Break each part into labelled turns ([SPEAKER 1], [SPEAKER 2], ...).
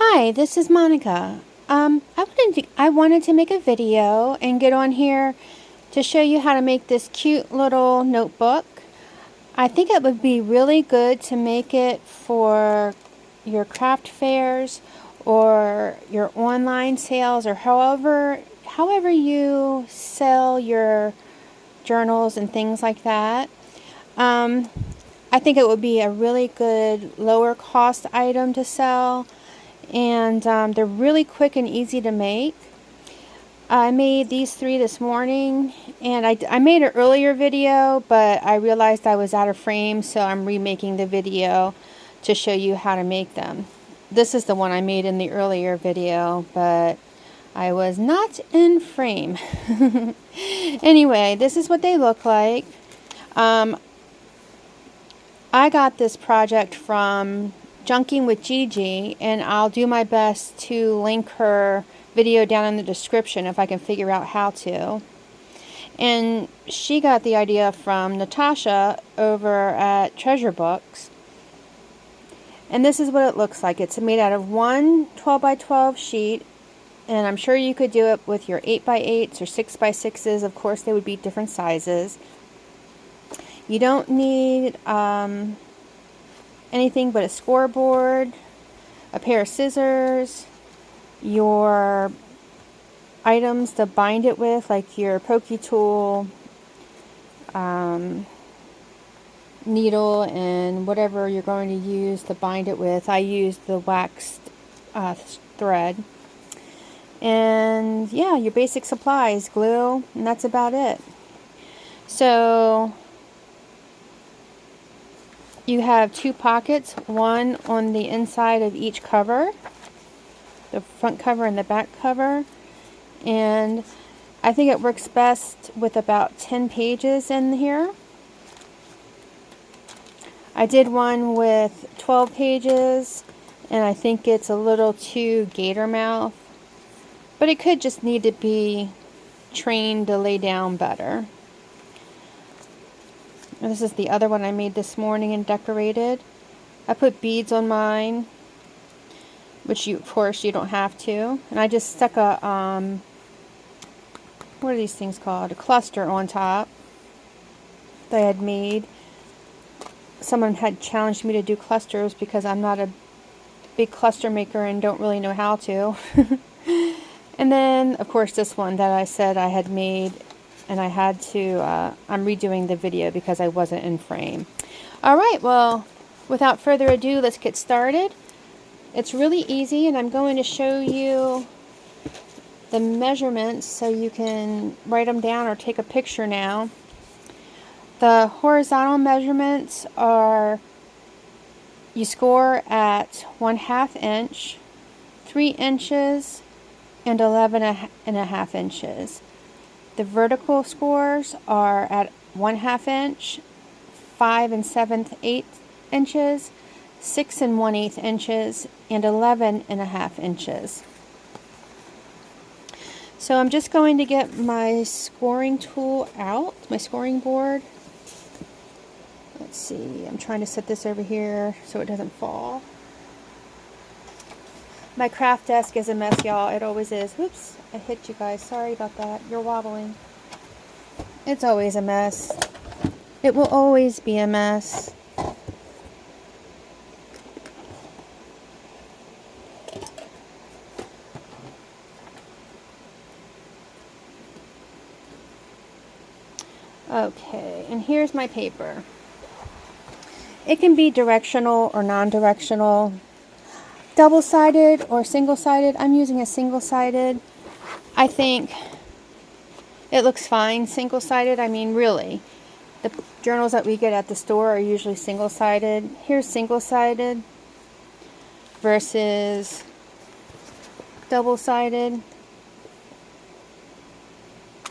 [SPEAKER 1] Hi, this is Monica. I wanted to make a video and get on here to show you how to make this cute little notebook. I think it would be really good to make it for your craft fairs or your online sales, or however you sell your journals and things like that. I think it would be a really good lower cost item to sell, and they're really quick and easy to make. I made these 3 this morning, and I made an earlier video, but I realized I was out of frame, so I'm remaking the video to show you how to make them. This is the one I made in the earlier video, but I was not in frame. Anyway, this is what they look like. I got this project from Junking with Gigi, and I'll do my best to link her video down in the description if I can figure out how to. And she got the idea from Natasha over at Treasure Books. And this is what it looks like. It's made out of one 12 by 12 sheet, and I'm sure you could do it with your 8 by 8s or 6 by 6s. Of course, they would be different sizes. You don't need anything but a scoreboard, a pair of scissors, your items to bind it with, like your pokey tool, needle, and whatever you're going to use to bind it with. I used the waxed thread. And yeah, your basic supplies, glue, and that's about it. So you have 2 pockets, one on the inside of each cover, the front cover and the back cover, and I think it works best with about 10 pages in here. I did one with 12 pages, and I think it's a little too gator mouth, but it could just need to be trained to lay down better. And this is the other one I made this morning and decorated. I put beads on mine, which of course you don't have to. And I just stuck a, what are these things called? A cluster on top that I had made. Someone had challenged me to do clusters because I'm not a big cluster maker and don't really know how to. And then, of course, this one that I said I had made, and I had to, I'm redoing the video because I wasn't in frame. Alright, well, without further ado, let's get started. It's really easy, and I'm going to show you the measurements so you can write them down or take a picture now. The horizontal measurements are, you score at 1/2 inch, 3 inches, and 11.5 inches. The vertical scores are at 1/2 inch, 5 7/8 inches, 6 1/8 inches, and 11.5 inches. So I'm just going to get my scoring tool out, my scoring board. Let's see, I'm trying to set this over here so it doesn't fall. My craft desk is a mess, y'all. It always is. Whoops, I hit you guys. Sorry about that. You're wobbling. It's always a mess. It will always be a mess. Okay, and here's my paper. It can be directional or non-directional, double-sided or single-sided. I'm using a single-sided. I think it looks fine single-sided. I mean, really, the journals that we get at the store are usually single-sided. Here's single-sided versus double-sided.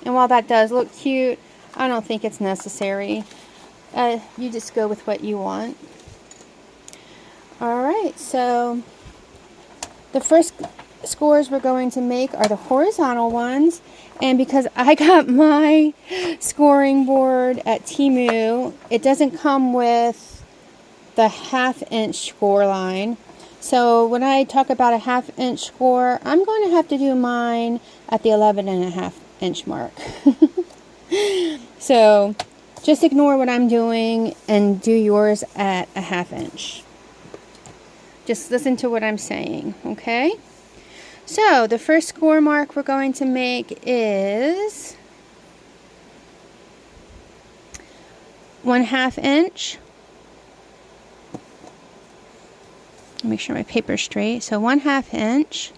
[SPEAKER 1] And while that does look cute, I don't think it's necessary. You just go with what you want. Alright, so the first scores we're going to make are the horizontal ones, and because I got my scoring board at Temu, it doesn't come with the 1/2 inch score line, So when I talk about a 1/2 inch score, I'm going to have to do mine at the 11.5 inch mark. So just ignore what I'm doing and do yours at a 1/2 inch. Just listen to what I'm saying, okay? So the first score mark we're going to make is 1/2 inch. Make sure my paper's straight. So 1/2 inch.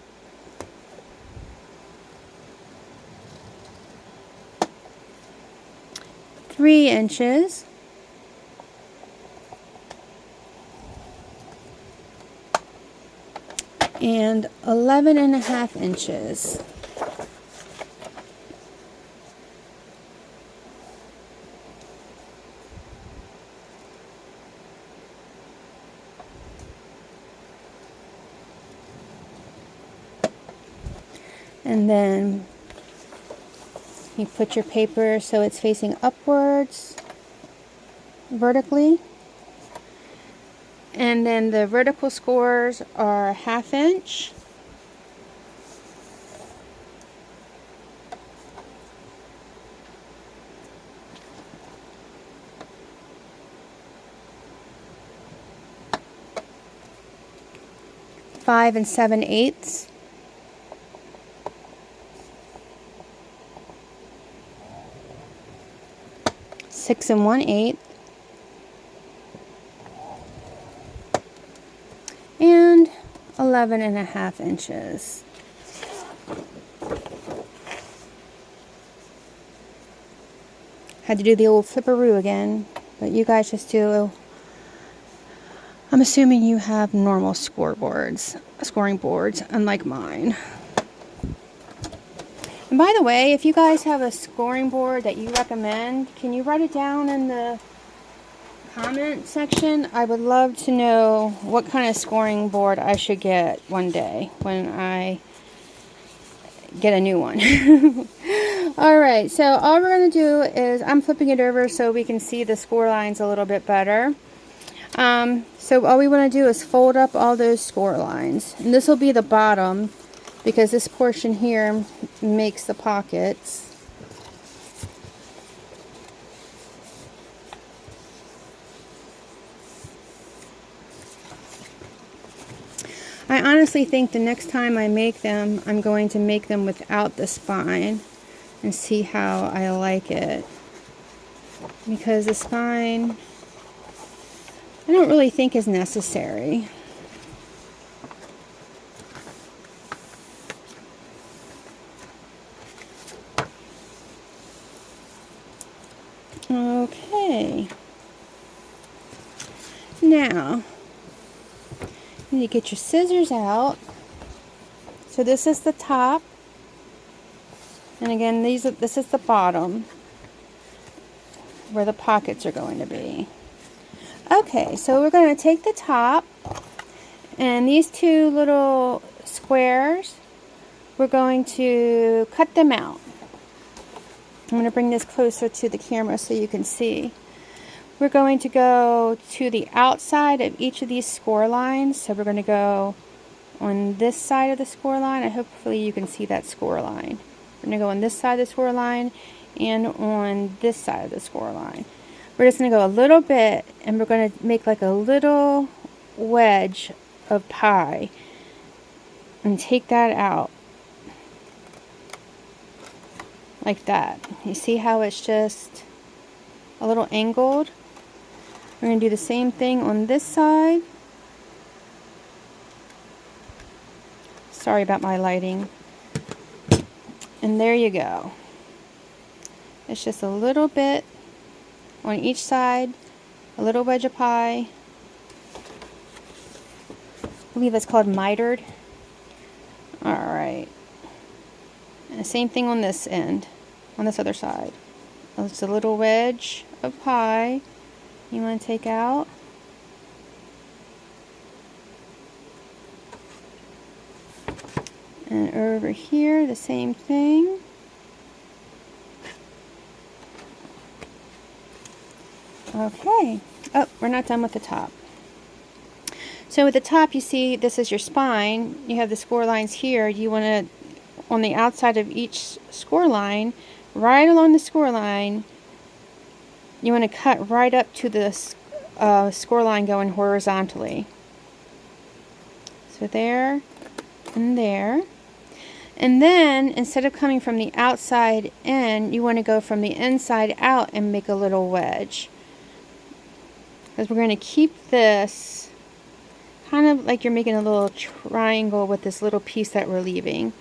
[SPEAKER 1] Three inches. And 11.5 inches. And then you put your paper so it's facing upwards, vertically. And then the vertical scores are 1/2 inch. Five and 7/8. 6 1/8. And 11.5 inches. Had to do the old flipperoo again, but you guys just do. I'm assuming you have normal scoring boards, unlike mine. And by the way, if you guys have a scoring board that you recommend, can you write it down in the comment section? I would love to know what kind of scoring board I should get one day when I get a new one. Alright, so all we're going to do is, I'm flipping it over so we can see the score lines a little bit better. So all we want to do is fold up all those score lines. And this will be the bottom, because this portion here makes the pockets. I honestly think the next time I make them, I'm going to make them without the spine and see how I like it. Because the spine, I don't really think is necessary. Okay. Now, you need to get your scissors out. So this is the top. And again, this is the bottom, where the pockets are going to be. Okay, so we're going to take the top, and these two little squares, we're going to cut them out. I'm going to bring this closer to the camera so you can see. We're going to go to the outside of each of these score lines. So we're going to go on this side of the score line. Hopefully you can see that score line. We're going to go on this side of the score line and on this side of the score line. We're just going to go a little bit, and we're going to make like a little wedge of pie and take that out like that. You see how it's just a little angled? We're going to do the same thing on this side. Sorry about my lighting. And there you go. It's just a little bit on each side, a little wedge of pie. I believe it's called mitered. Alright. And the same thing on this end, on this other side. It's a little wedge of pie you want to take out. And over here, the same thing. Okay. Oh, we're not done with the top. So at the top, you see this is your spine. You have the score lines here. You want to, on the outside of each score line, right along the score line, you want to cut right up to the score line going horizontally. So there and there. And then, instead of coming from the outside in, you want to go from the inside out and make a little wedge. Because we're going to keep this kind of like you're making a little triangle with this little piece that we're leaving.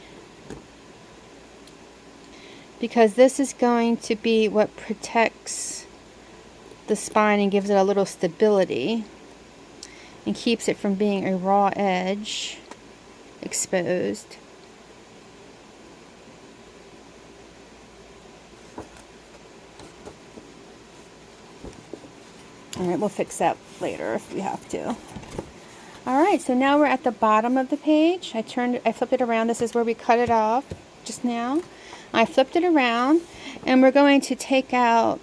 [SPEAKER 1] Because this is going to be what protects the spine and gives it a little stability. And keeps it from being a raw edge exposed. Alright, we'll fix that later if we have to. Alright, so now we're at the bottom of the page. I flipped it around. This is where we cut it off just now. I flipped it around, and we're going to take out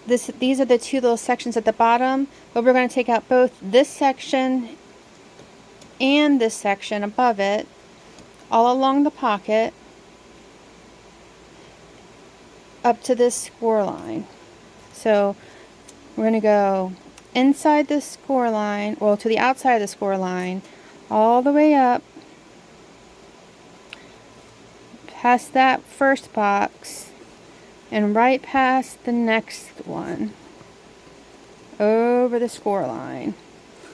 [SPEAKER 1] this. These are the two little sections at the bottom, but we're going to take out both this section and this section above it, all along the pocket, up to this score line. So we're going to go inside the score line, well, to the outside of the score line, all the way up, past that first box, and right past the next one, over the score line.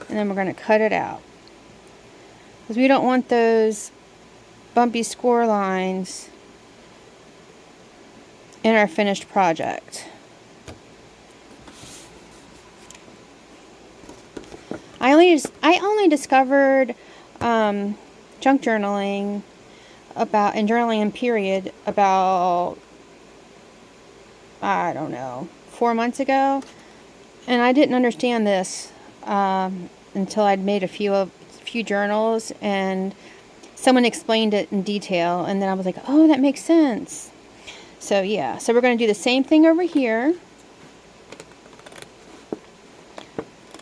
[SPEAKER 1] And then we're going to cut it out. Because we don't want those bumpy score lines in our finished project. I only discovered junk journaling and journaling in period about, I don't know, 4 months ago, and I didn't understand this until I'd made a few journals and someone explained it in detail, and then I was like, oh, that makes sense. So yeah, so we're going to do the same thing over here.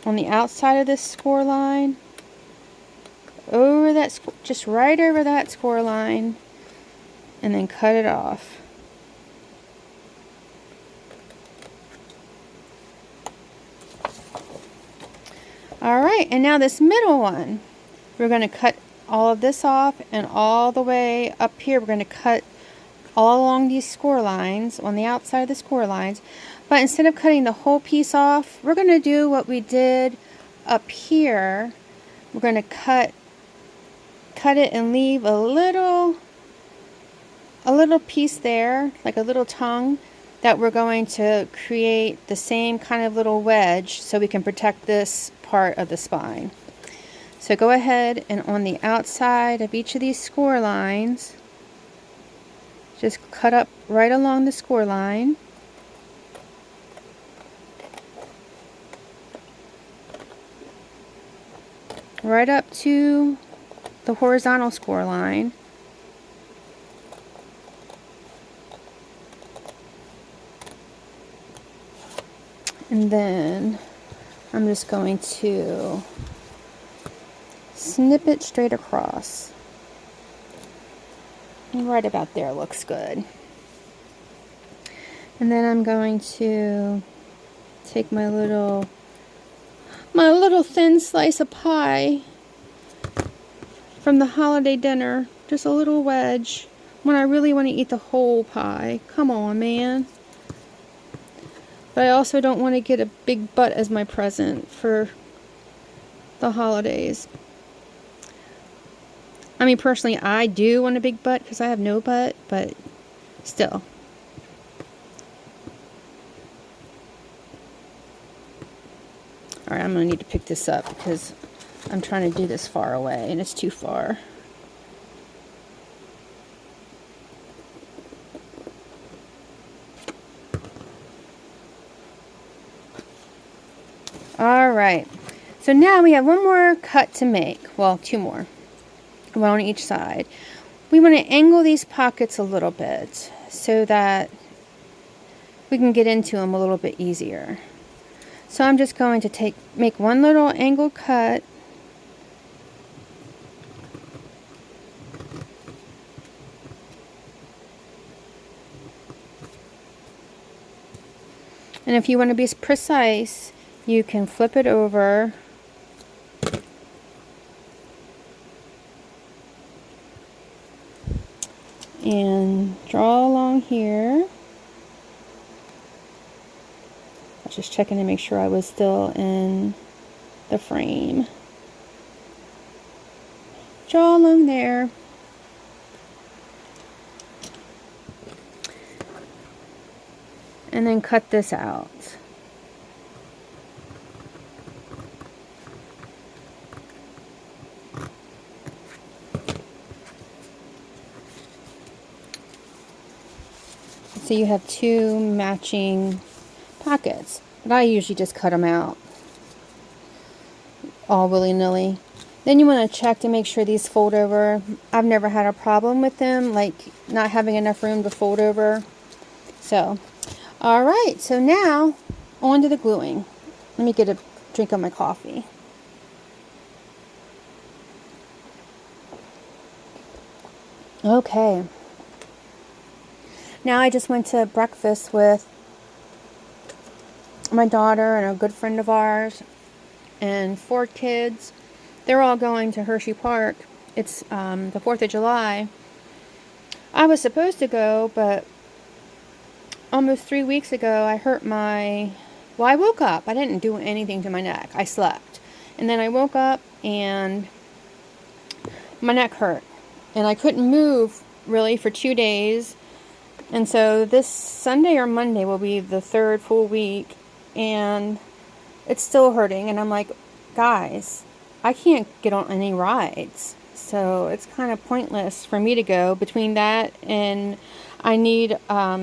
[SPEAKER 1] On the outside of this score line, over that, just right over that score line, and then cut it off. Alright, and now this middle one, we're going to cut all of this off, and all the way up here, we're going to cut all along these score lines, on the outside of the score lines. But instead of cutting the whole piece off, we're going to do what we did up here. We're going to cut it and leave a little piece there, like a little tongue, that we're going to create the same kind of little wedge so we can protect this part of the spine. So go ahead and on the outside of each of these score lines, just cut up right along the score line. Right up to the horizontal score line. And then I'm just going to snip it straight across. Right about there looks good. And then I'm going to take my little thin slice of pie from the holiday dinner, just a little wedge, when I really want to eat the whole pie. Come on, man. But I also don't want to get a big butt as my present for the holidays. I mean, personally, I do want a big butt because I have no butt, but still. Alright, I'm going to need to pick this up because I'm trying to do this far away and it's too far. Alright, so now we have one more cut to make. Well, two more. One on each side. We want to angle these pockets a little bit so that we can get into them a little bit easier. So I'm just going to make one little angled cut. And if you want to be precise, you can flip it over and draw along here. I was just checking to make sure I was still in the frame. Draw along there. And then cut this out. So you have two matching pockets, but I usually just cut them out all willy-nilly. Then you want to check to make sure these fold over. I've never had a problem with them, like not having enough room to fold over. So, all right, so now on to the gluing. Let me get a drink of my coffee. Okay. Now I just went to breakfast with my daughter and a good friend of ours and 4 kids. They're all going to Hershey Park. It's the 4th of July. I was supposed to go, but almost 3 weeks ago I hurt my... Well, I woke up. I didn't do anything to my neck. I slept. And then I woke up and my neck hurt. And I couldn't move really for 2 days. And so this Sunday or Monday will be the 3rd full week, and it's still hurting. And I'm like, guys, I can't get on any rides. So it's kind of pointless for me to go. Between that and I need a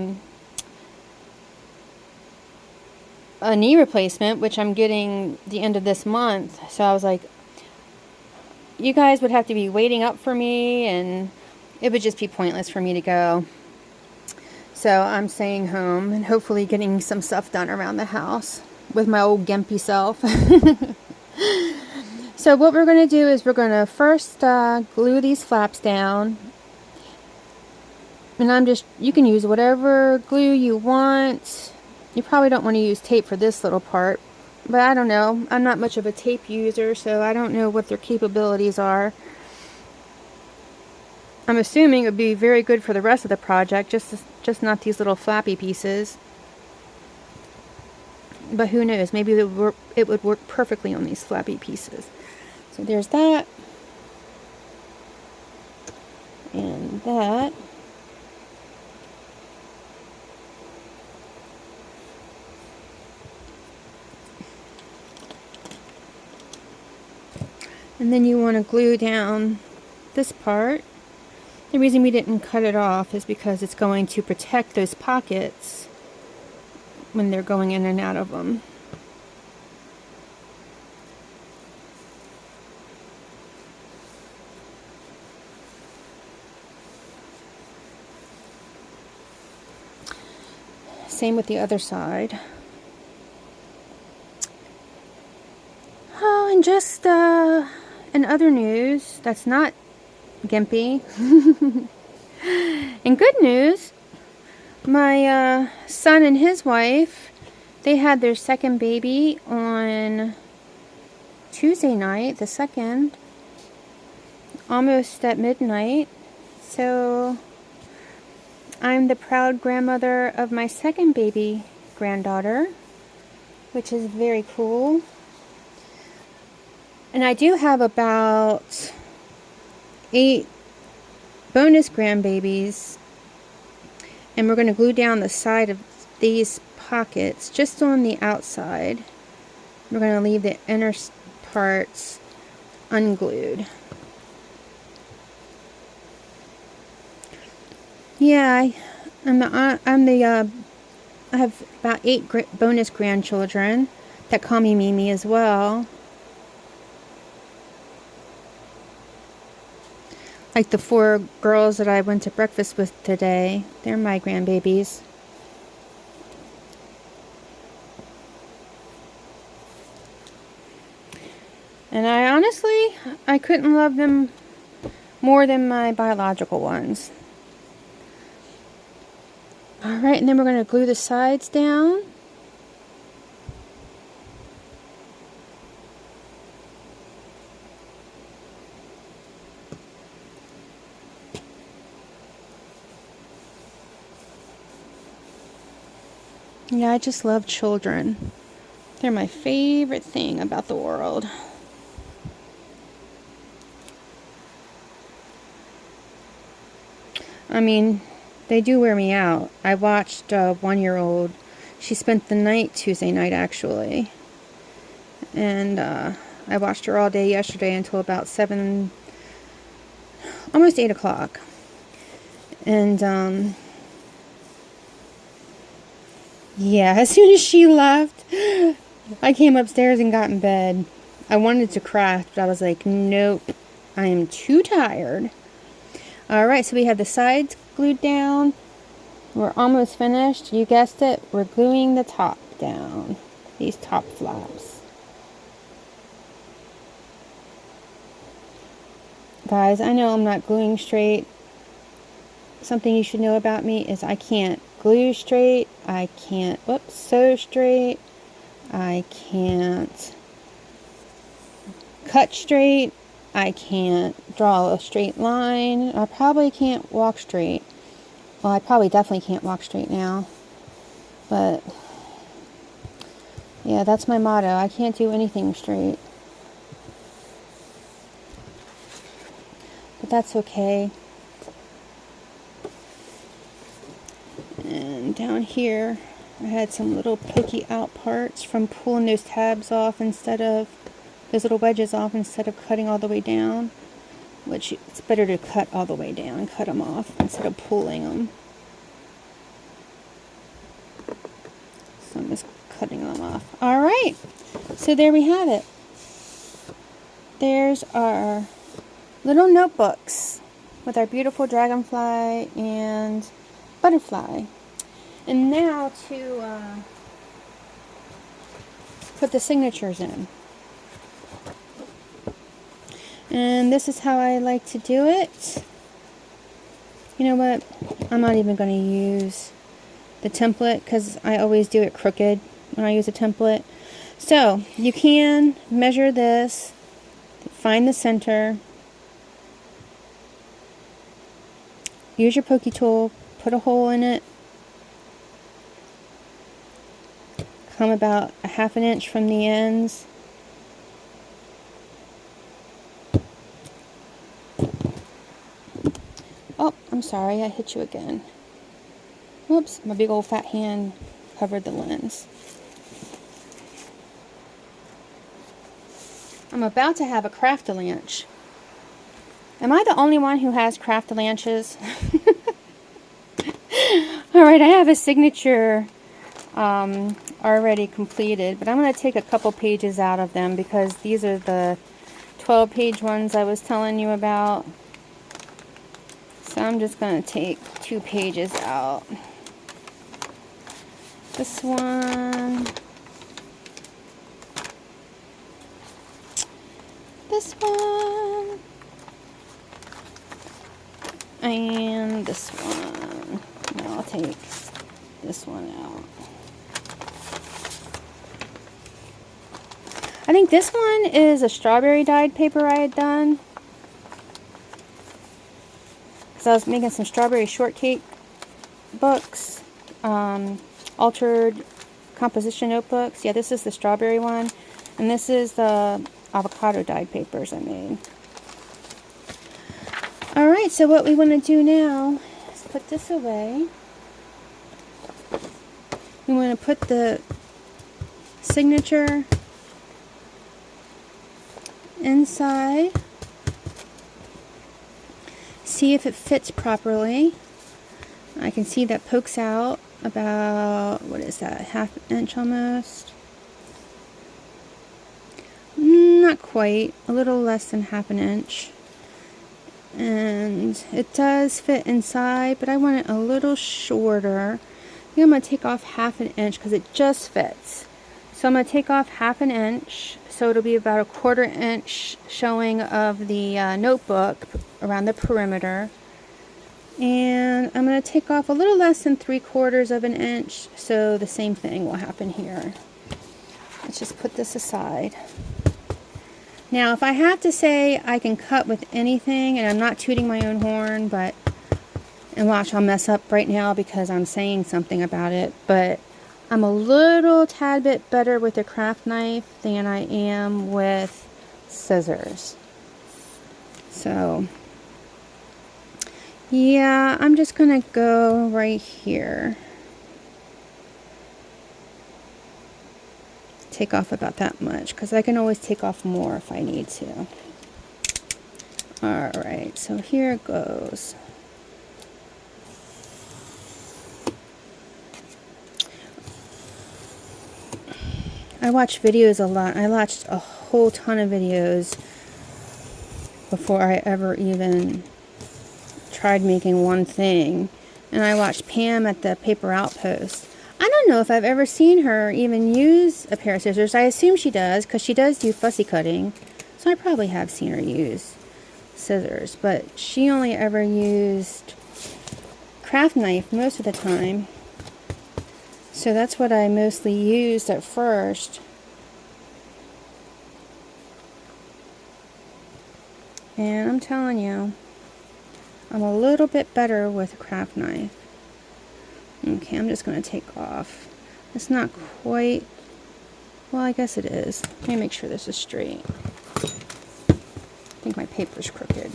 [SPEAKER 1] knee replacement, which I'm getting the end of this month. So I was like, you guys would have to be waiting up for me, and it would just be pointless for me to go. So I'm staying home and hopefully getting some stuff done around the house with my old gimpy self. So what we're going to do is we're going to first glue these flaps down. And you can use whatever glue you want. You probably don't want to use tape for this little part. But I don't know. I'm not much of a tape user, so I don't know what their capabilities are. I'm assuming it would be very good for the rest of the project, just not these little flappy pieces. But who knows? Maybe it would work perfectly on these flappy pieces. So there's that. And that. And then you want to glue down this part. The reason we didn't cut it off is because it's going to protect those pockets when they're going in and out of them. Same with the other side. Oh, and just in other news, that's not gimpy. And good news, my son and his wife, they had their second baby on Tuesday night, the 2nd, almost at midnight. So I'm the proud grandmother of my second baby granddaughter, which is very cool. And I do have about 8 bonus grandbabies, and we're going to glue down the side of these pockets just on the outside. We're going to leave the inner parts unglued. Yeah, I have about 8 bonus grandchildren that call me Mimi as well. Like the 4 girls that I went to breakfast with today, they're my grandbabies. honestly, I couldn't love them more than my biological ones. Alright, and then we're going to glue the sides down. Yeah, I just love children. They're my favorite thing about the world. I mean, they do wear me out. I watched a 1-year-old. She spent the night Tuesday night, actually. And I watched her all day yesterday until about 7, almost 8 o'clock. And, yeah, as soon as she left, I came upstairs and got in bed. I wanted to craft, but I was like, nope, I am too tired. Alright, so we have the sides glued down. We're almost finished. You guessed it, we're gluing the top down. These top flaps. Guys, I know I'm not gluing straight. Something you should know about me is I can't glue straight. I can't, sew straight. I can't cut straight. I can't draw a straight line. I probably can't walk straight. Well, I probably definitely can't walk straight now. But, yeah, that's my motto. I can't do anything straight. But that's okay. And down here, I had some little pokey out parts from pulling those tabs off instead of, those little wedges off instead of cutting all the way down. Which, it's better to cut all the way down and cut them off instead of pulling them. So I'm just cutting them off. Alright, so there we have it. There's our little notebooks with our beautiful dragonfly and butterfly. And now to put the signatures in. And this is how I like to do it. You know what? I'm not even going to use the template because I always do it crooked when I use a template. So, you can measure this, find the center, use your pokey tool, put a hole in it, come about a 1/2 inch from the ends. Oh, I'm sorry, I hit you again. Whoops, my big old fat hand covered the lens. I'm about to have a craft-a-lanch. Am I the only one who has craft-a-lanches? Alright, I have a signature already completed, but I'm going to take a couple pages out of them because these are the 12-page ones I was telling you about. So I'm just going to take 2 pages out. This one. This one. And this one. Now I'll take this one out. I think this one is a strawberry dyed paper I had done. So I was making some strawberry shortcake books, altered composition notebooks. Yeah, this is the strawberry one, and this is the avocado dyed papers I made. Alright, so what we want to do now is put this away. We want to put the signature inside. See if it fits properly. I can see that pokes out about, what is that, 1/2 inch almost? Not quite, a little less than 1/2 inch. And it does fit inside, but I want it a little shorter. I think I'm going to take off 1/2 inch because it just fits. So I'm going to take off 1/2 inch, so it'll be about a 1/4 inch showing of the notebook around the perimeter. And I'm going to take off a little less than 3/4 of an inch, so the same thing will happen here. Let's just put this aside. Now, if I have to say I can cut with anything, and I'm not tooting my own horn, but, and watch, I'll mess up right now because I'm saying something about it, but I'm a little tad bit better with a craft knife than I am with scissors. So, yeah, I'm just going to go right here. Take off about that much, because I can always take off more if I need to. Alright, so here it goes. I watch videos a lot. I watched a whole ton of videos before I ever even tried making one thing. And I watched Pam at the Paper Outpost. I don't know if I've ever seen her even use a pair of scissors. I assume she does, because she does do fussy cutting. So I probably have seen her use scissors. But she only ever used craft knife most of the time. So that's what I mostly used at first. And I'm telling you, I'm a little bit better with a craft knife. Okay, I'm just going to take off. It's not quite, well, I guess it is. Let me make sure this is straight. I think my paper's crooked.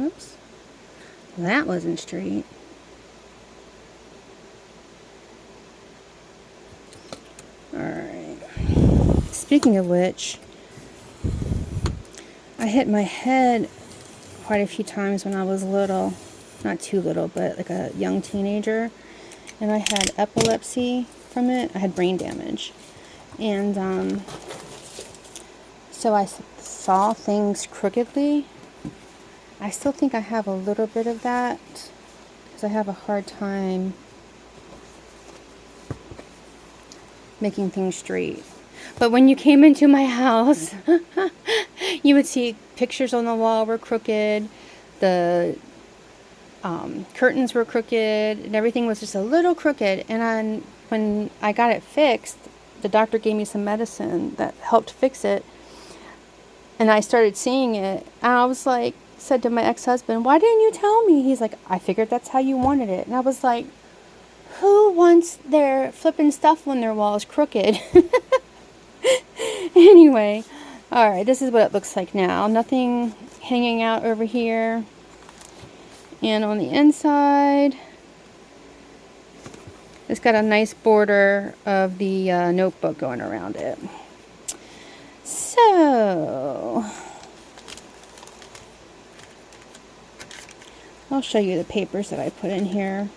[SPEAKER 1] Oops. That wasn't straight. Alright. Speaking of which, I hit my head quite a few times when I was little. Not too little, but like a young teenager. And I had epilepsy from it. I had brain damage. And so I saw things crookedly. I still think I have a little bit of that because I have a hard time making things straight. But when you came into my house, you would see pictures on the wall were crooked, the curtains were crooked, and everything was just a little crooked. And when I got it fixed, the doctor gave me some medicine that helped fix it. And I started seeing it, and I was like, said to my ex-husband, why didn't you tell me? He's like, I figured that's how you wanted it. And I was like, who wants their flipping stuff when their wall is crooked? Anyway, alright, this is what it looks like now. Nothing hanging out over here. And on the inside, it's got a nice border of the notebook going around it. So, I'll show you the papers that I put in here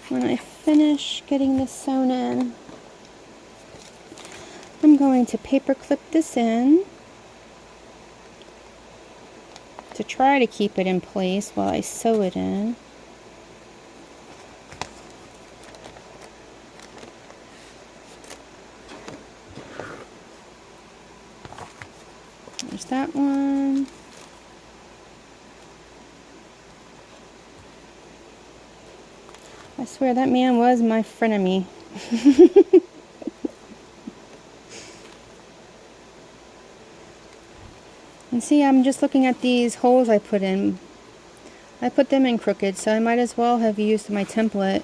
[SPEAKER 1] when I finish getting this sewn in. I'm going to paper clip this in to try to keep it in place while I sew it in. There's that one. I swear that man was my frenemy. And see, I'm just looking at these holes I put in. I put them in crooked, so I might as well have used my template,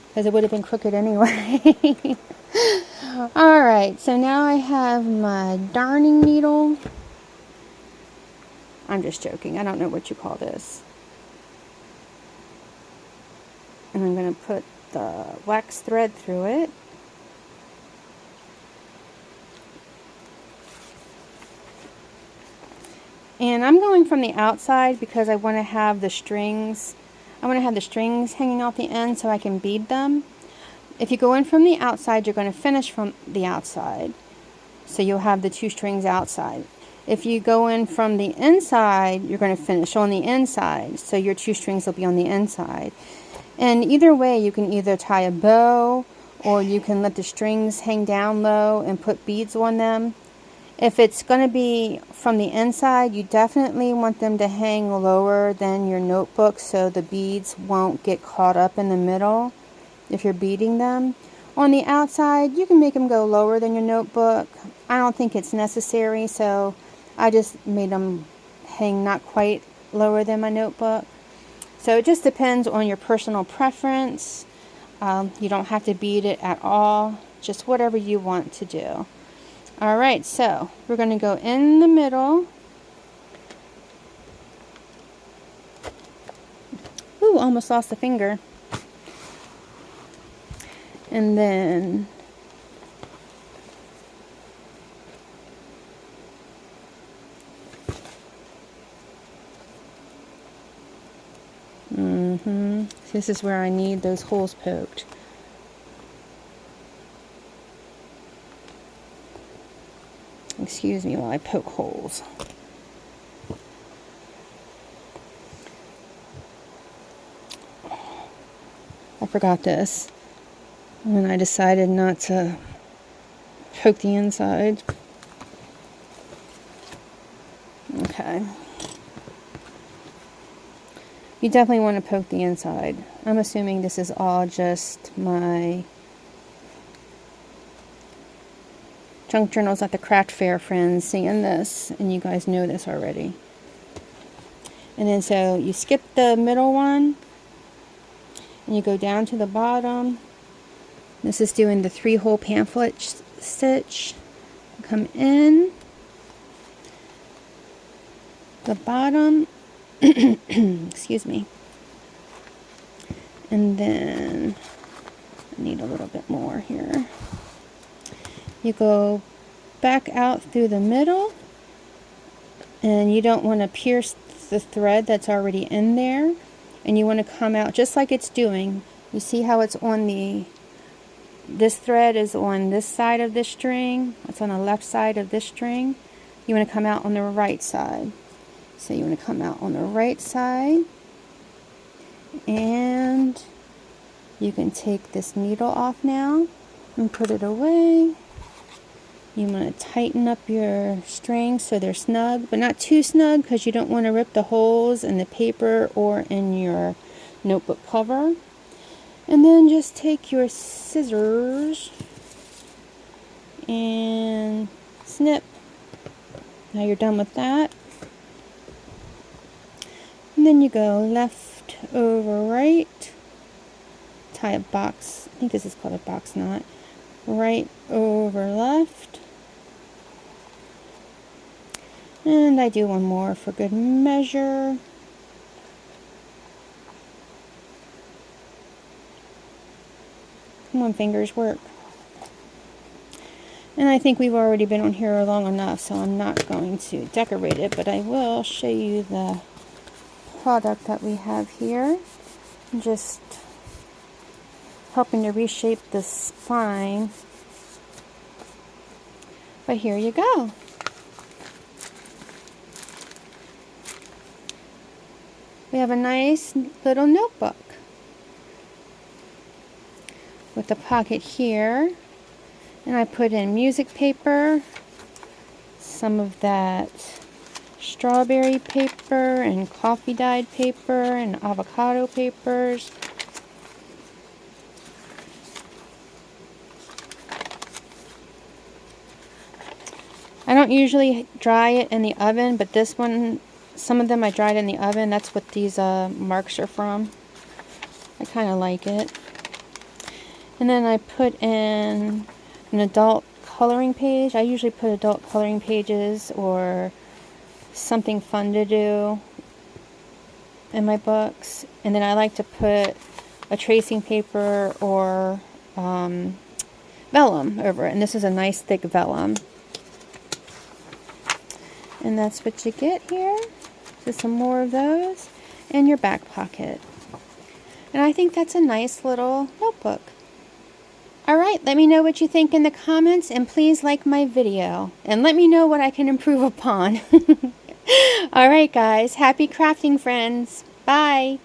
[SPEAKER 1] because it would have been crooked anyway. Alright, so now I have my darning needle. I'm just joking. I don't know what you call this. And I'm going to put the wax thread through it. And I'm going from the outside because I want to have the strings. I want to have the strings hanging off the end so I can bead them. If you go in from the outside, you're going to finish from the outside. So you'll have the 2 strings outside. If you go in from the inside, you're going to finish on the inside. So your 2 strings will be on the inside. And either way, you can either tie a bow, or you can let the strings hang down low and put beads on them. If it's going to be from the inside, you definitely want them to hang lower than your notebook so the beads won't get caught up in the middle if you're beading them. On the outside, you can make them go lower than your notebook. I don't think it's necessary, so I just made them hang not quite lower than my notebook. So it just depends on your personal preference. You don't have to bead it at all, just whatever you want to do. Alright, so we're going to go in the middle. Ooh, almost lost a finger. And then this is where I need those holes poked. Excuse me while I poke holes. I forgot this, and I decided not to poke the inside. Okay. You definitely want to poke the inside. I'm assuming this is all just my junk journals at the craft fair friends seeing this, and you guys know this already. And then so you skip the middle one, and you go down to the bottom. This is doing the 3-hole pamphlet stitch. Come in the bottom. Excuse me. And then I need a little bit more here. You go back out through the middle, and you don't want to pierce the thread that's already in there, and you want to come out just like it's doing. You see how it's on this thread is on this side of this string, it's on the left side of this string. You want to come out on the right side. So you want to come out on the right side, and you can take this needle off now and put it away. You want to tighten up your strings so they're snug, but not too snug because you don't want to rip the holes in the paper or in your notebook cover. And then just take your scissors and snip. Now you're done with that. And then you go left over right, tie a box, I think this is called a box knot, right over left, and I do one more for good measure. Come on, fingers, work. And I think we've already been on here long enough, so I'm not going to decorate it, but I will show you the product that we have here. I'm just helping to reshape the spine. But here you go. We have a nice little notebook with a pocket here, and I put in music paper, some of that strawberry paper and coffee dyed paper and avocado papers. I don't usually dry it in the oven, but this one, some of them I dried in the oven. That's what these marks are from. I kind of like it. And then I put in an adult coloring page. I usually put adult coloring pages or something fun to do in my books. And then I like to put a tracing paper or vellum over it. And this is a nice thick vellum. And that's what you get here. Just some more of those in your back pocket. And I think that's a nice little notebook. Alright, let me know what you think in the comments, and please like my video. And let me know what I can improve upon. Alright guys, happy crafting friends. Bye!